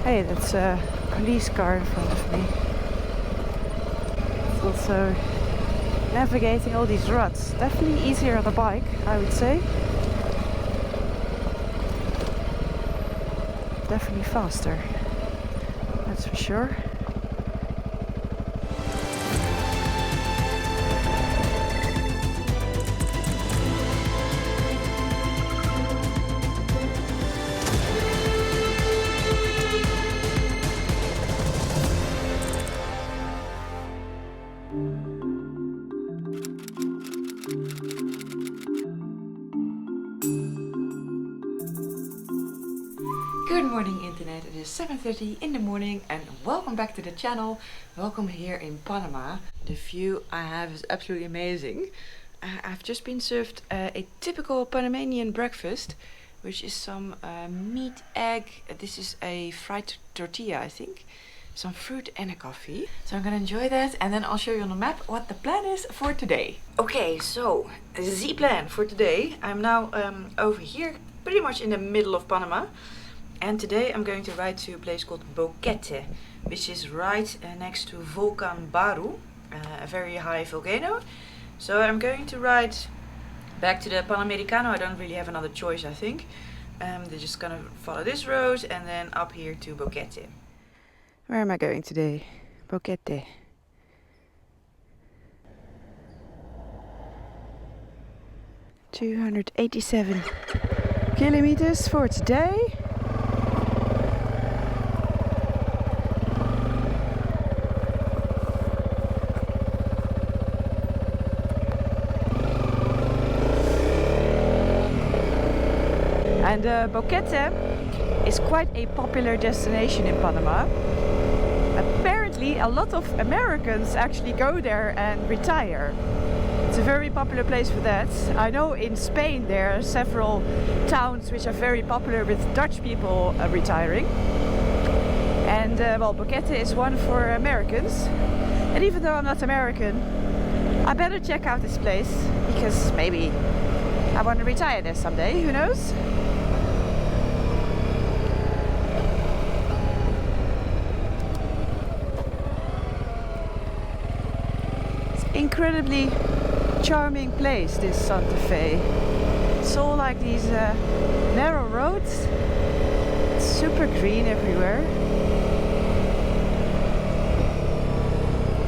Hey, that's a police car in front of me. It's also navigating all these ruts. Definitely easier on a bike, I would say. Definitely faster, that's for sure. Good morning internet, it is 7:30 in the morning and welcome back to the channel. Welcome here in Panama. The view I have is absolutely amazing. I've just been served a typical Panamanian breakfast, which is some meat, egg, this is a fried tortilla I think, some fruit and a coffee. So I'm gonna enjoy that and then I'll show you on the map what the plan is for today. Okay, so the plan for today. I'm now over here, pretty much in the middle of Panama. And today I'm going to ride to a place called Boquete, which is right next to Volcan Baru, a very high volcano. So I'm going to ride back to the Panamericano. I don't really have another choice, I think. They're just gonna follow this road and then up here to Boquete. Where am I going today? Boquete. $287 kilometers for today. And Boquete is quite a popular destination in Panama. Apparently a lot of Americans actually go there and retire. It's a very popular place for that. I know in Spain there are several towns which are very popular with Dutch people retiring. And well, Boquete is one for Americans. And even though I'm not American, I better check out this place because maybe I want to retire there someday, who knows? Incredibly charming place, this Santa Fe. It's all like these narrow roads. It's super green everywhere.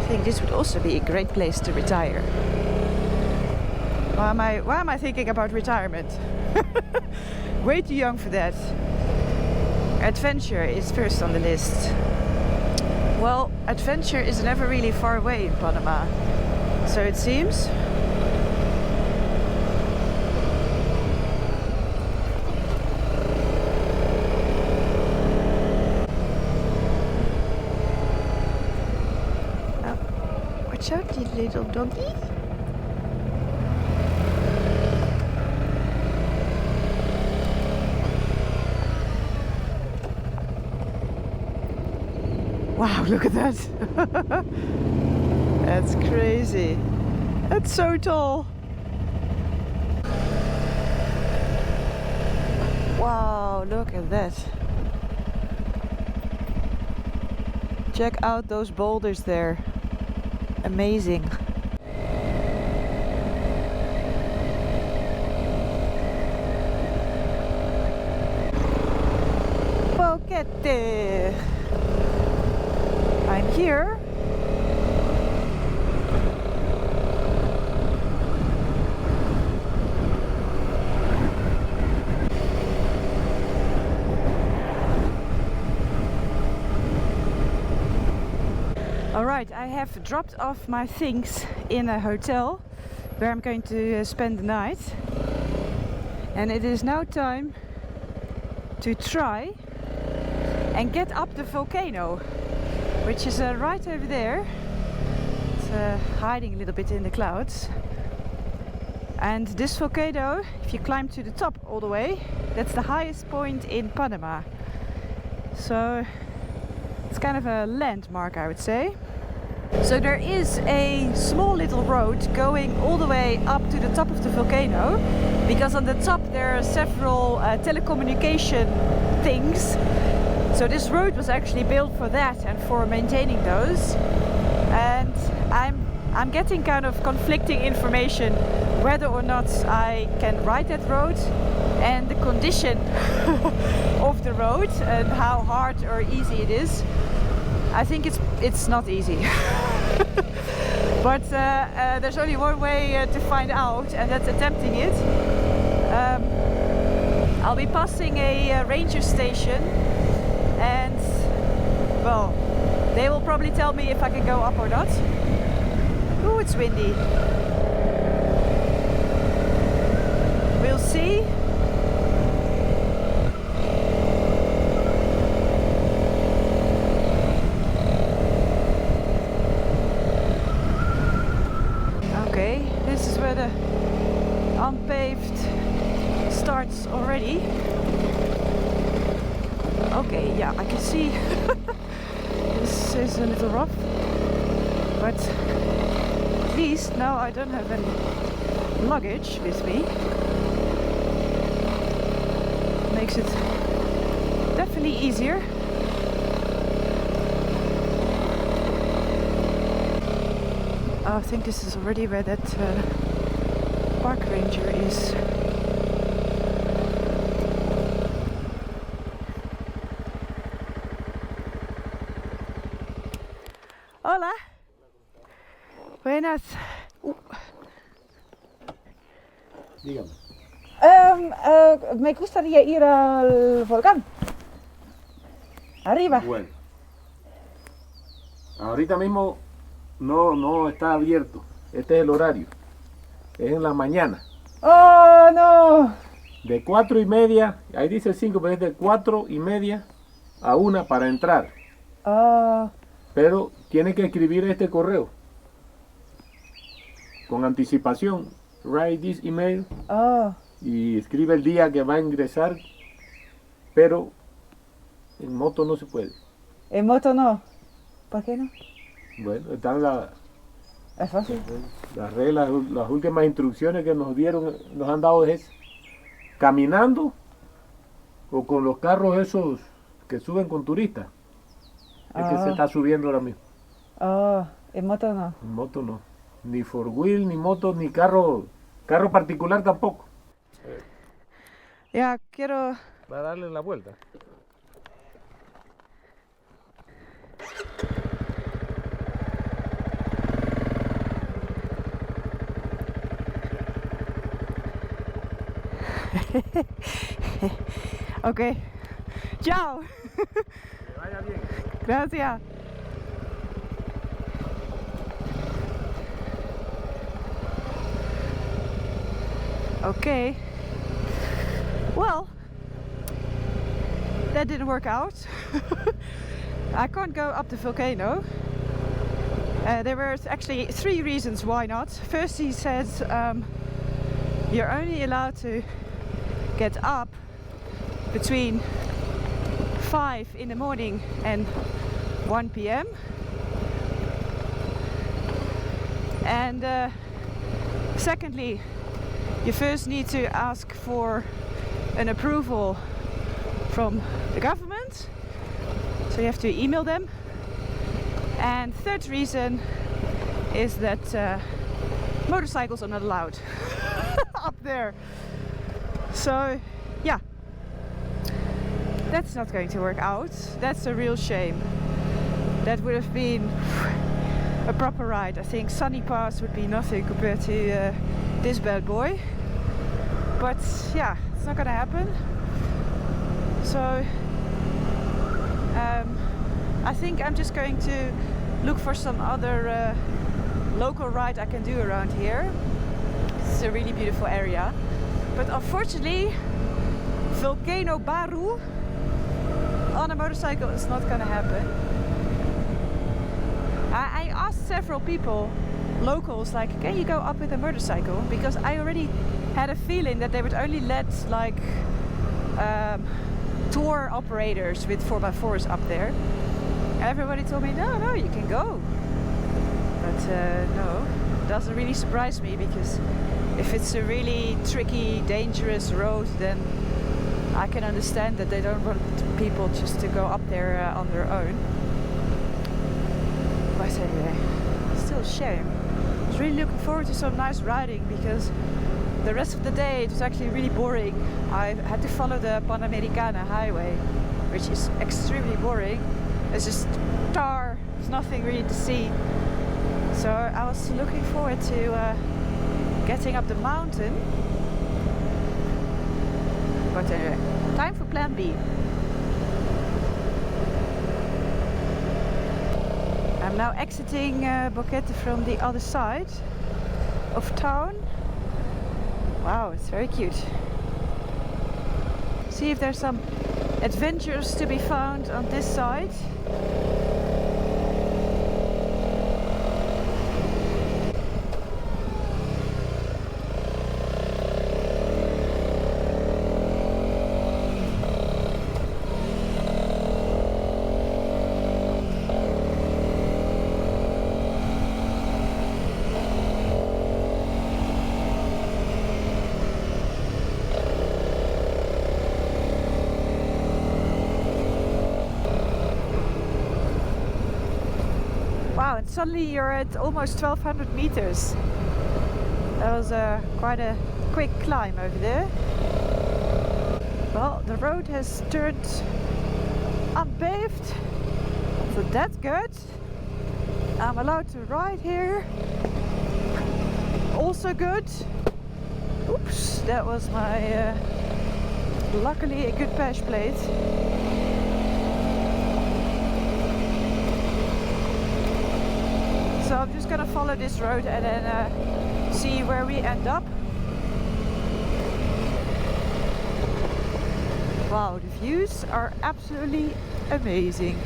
I think this would also be a great place to retire. Why am I thinking about retirement? Way too young for that. Adventure is first on the list. Well, adventure is never really far away in Panama. So it seems. Oh, watch out, you little doggy. Wow, look at that. That's crazy. That's so tall. Wow, look at that. Check out those boulders there. Amazing. Boquete. I'm here. Alright, I have dropped off my things in a hotel where I'm going to spend the night. And it is now time to try and get up the volcano, which is right over there. It's hiding a little bit in the clouds. And this volcano, if you climb to the top all the way, that's the highest point in Panama. So it's kind of a landmark, I would say. So there is a small little road going all the way up to the top of the volcano, because on the top there are several telecommunication things. So this road was actually built for that and for maintaining those. And I'm getting kind of conflicting information whether or not I can ride that road and the condition of the road and how hard or easy it is. I think it's not easy. But there's only one way to find out, and that's attempting it. I'll be passing a ranger station, and well, they will probably tell me if I can go up or not. Ooh, it's windy. We'll see. Okay, this is where the unpaved starts already. Okay, yeah, I can see this is a little rough, but at least now I don't have any luggage with me. Makes it definitely easier. I think this is already where that park ranger is. Hola. Buenas. Dígame. Me gustaría ir al volcán. Arriba. Bueno. Ahorita mismo no está abierto. Este es el horario. Es en la mañana. Oh, no. De 4:30, ahí dice 5, pero es de 4:30 a 1 para entrar. Oh. Pero tiene que escribir este correo con anticipación. Write this email Oh. y escribe el día que va a ingresar. Pero en moto no se puede. En moto no. ¿Por qué no? Bueno, están las fácil. reglas, las últimas instrucciones que nos han dado es caminando o con los carros esos que suben con turistas. Es que se está subiendo ahora mismo. Oh, en moto no. En moto no. Ni four wheel, ni moto, ni carro particular tampoco. Ya, quiero... Va a darle la vuelta. Ok. Chao. Que vaya bien. Gracias. Okay. Well, that didn't work out. I can't go up the volcano. There were actually 3 reasons why not. First, he says you're only allowed to get up between 5 in the morning and 1 p.m. And secondly, you first need to ask for an approval from the government, so you have to email them. And third reason is that motorcycles are not allowed up there. So yeah, that's not going to work out. That's a real shame. That would have been a proper ride. I think Sunny Pass would be nothing compared to this bad boy. But yeah, it's not gonna happen. So I think I'm just going to look for some other local ride I can do around here. It's a really beautiful area. But unfortunately, Volcano Baru on a motorcycle is not gonna happen. I asked several people, locals, like, can you go up with a motorcycle? Because I already had a feeling that they would only let like tour operators with 4x4s up there. Everybody told me, no, you can go. But no, it doesn't really surprise me, because if it's a really tricky, dangerous road, then I can understand that they don't want people just to go up there on their own. But anyway, still a shame. I was really looking forward to some nice riding because the rest of the day it was actually really boring. I had to follow the Panamericana highway, which is extremely boring. It's just tar, there's nothing really to see. So I was looking forward to getting up the mountain. But anyway, time for plan B. I'm now exiting Boquete from the other side of town. Wow, it's very cute. See if there's some adventures to be found on this side. Wow, and suddenly you're at almost 1200 meters. That was quite a quick climb over there. Well, the road has turned unpaved, so that's good. I'm allowed to ride here. Also good. Oops, that was my luckily a good patch plate. So I'm just gonna follow this road and then see where we end up. Wow, the views are absolutely amazing.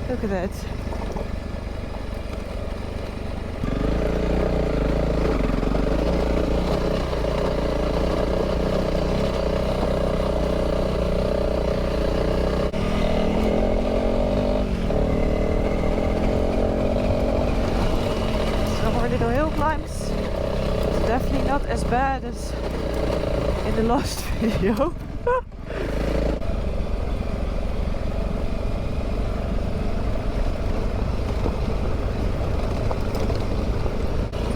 Look at that. Little hill climbs. It's definitely not as bad as in the last video.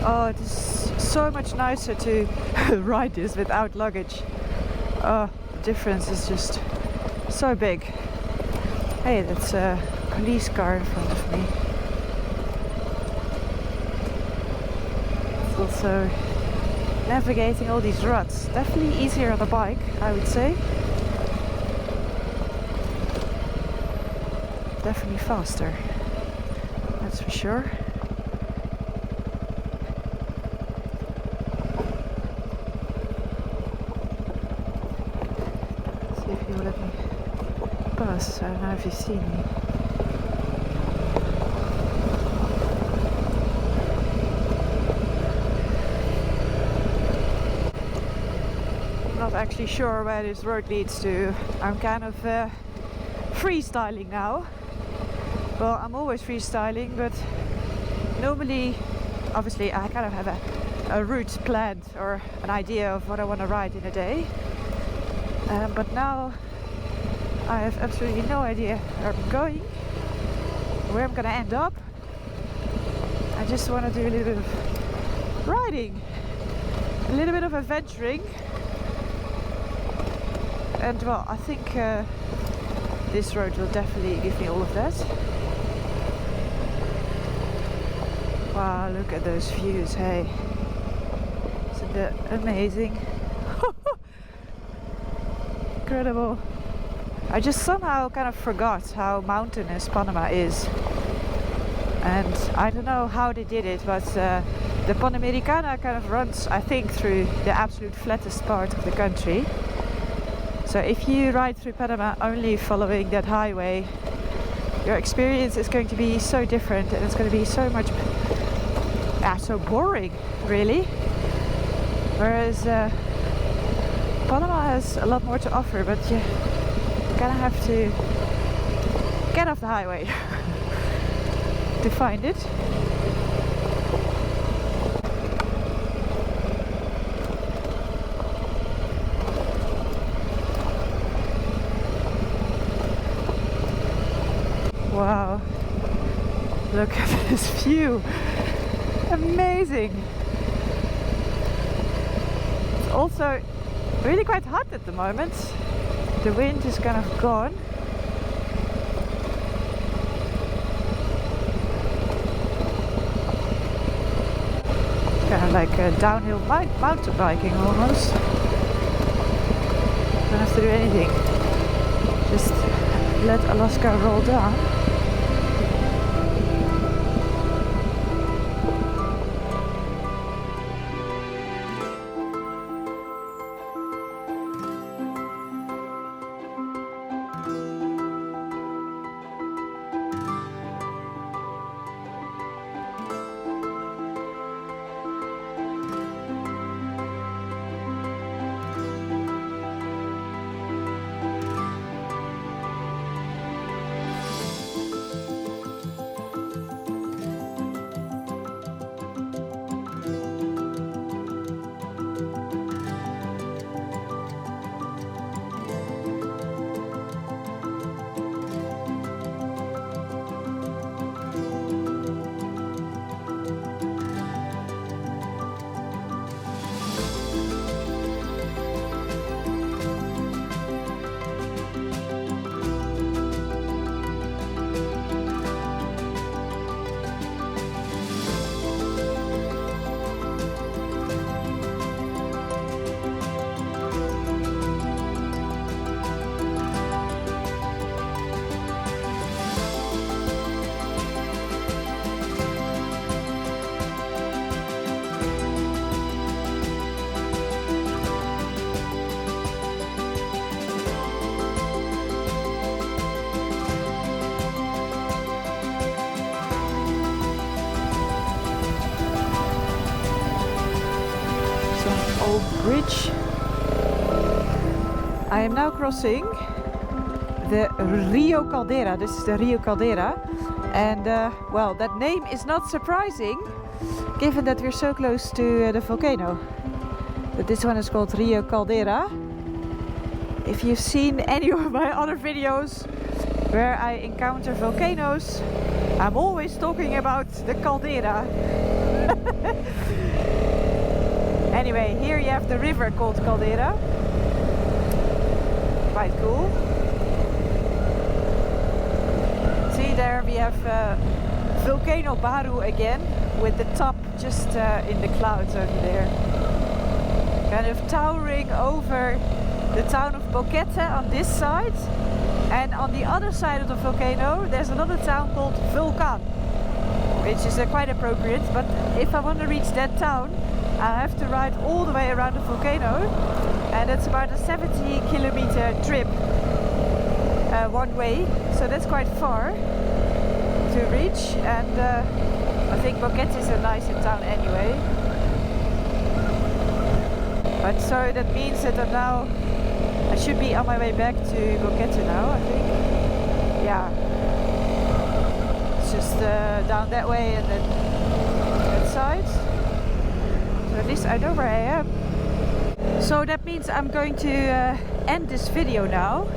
Oh, it is so much nicer to ride this without luggage. Oh, the difference is just so big. Hey, that's a police car in front of me. Also navigating all these ruts, definitely easier on a bike, I would say. Definitely faster, that's for sure. Let's see if you will let me pass. I don't know if you've seen me. Not actually sure where this road leads to. I'm kind of freestyling now. Well, I'm always freestyling, but normally, obviously, I kind of have a route planned or an idea of what I want to ride in a day. But now I have absolutely no idea where I'm going, where I'm going to end up. I just want to do a little bit of riding, a little bit of adventuring. And well, I think this road will definitely give me all of that. Wow, look at those views, hey. Isn't that amazing? Incredible. I just somehow kind of forgot how mountainous Panama is. And I don't know how they did it, but the Panamericana kind of runs, I think, through the absolute flattest part of the country. So if you ride through Panama only following that highway, your experience is going to be so different, and it's going to be so much, so boring, really. Whereas Panama has a lot more to offer, but you kind of have to get off the highway to find it. Wow. Look at this view. Amazing. It's also really quite hot at the moment. The wind is kind of gone. Kind of like a downhill mountain biking almost. Don't have to do anything. Just let Alaska roll down. Bridge. I am now crossing the Rio Caldera. This is the Rio Caldera, and well, that name is not surprising given that we're so close to the volcano. But this one is called Rio Caldera. If you've seen any of my other videos where I encounter volcanoes, I'm always talking about the caldera. Anyway, here you have the river called Caldera. Quite cool. See, there we have Volcano Baru again, with the top just in the clouds over there. Kind of towering over the town of Boquete on this side. And on the other side of the volcano, there's another town called Vulcan, which is quite appropriate. But if I want to reach that town, I have to ride all the way around the volcano, and it's about a 70-kilometer trip one way, so that's quite far to reach. And I think Boquete is a nicer town anyway. But so that means that I should be on my way back to Boquete now, I think. Yeah, it's just down that way and then that side. At least I know where I am. So that means I'm going to end this video now.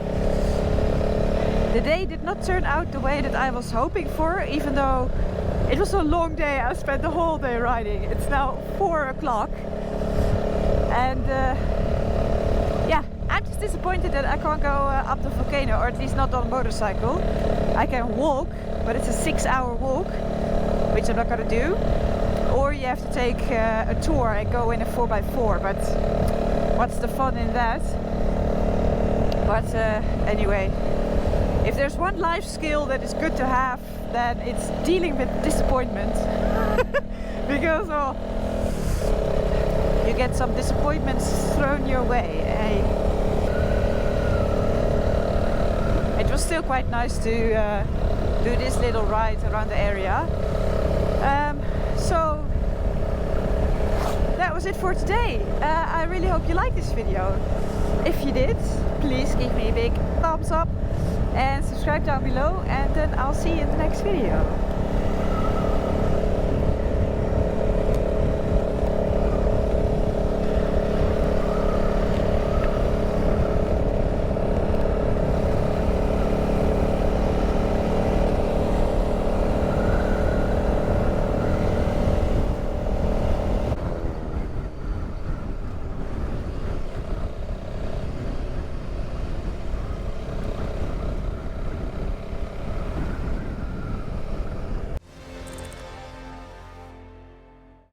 The day did not turn out the way that I was hoping for, even though it was a long day. I spent the whole day riding. It's now 4 o'clock. And yeah, I'm just disappointed that I can't go up the volcano, or at least not on a motorcycle. I can walk, but it's a 6-hour walk, which I'm not gonna do. Or you have to take a tour and go in a 4x4, but what's the fun in that? But anyway, if there's one life skill that is good to have, then it's dealing with disappointment. Because you get some disappointments thrown your way. It was still quite nice to do this little ride around the area. So that was it for today. I really hope you liked this video. If you did, please give me a big thumbs up and subscribe down below, and then I'll see you in the next video.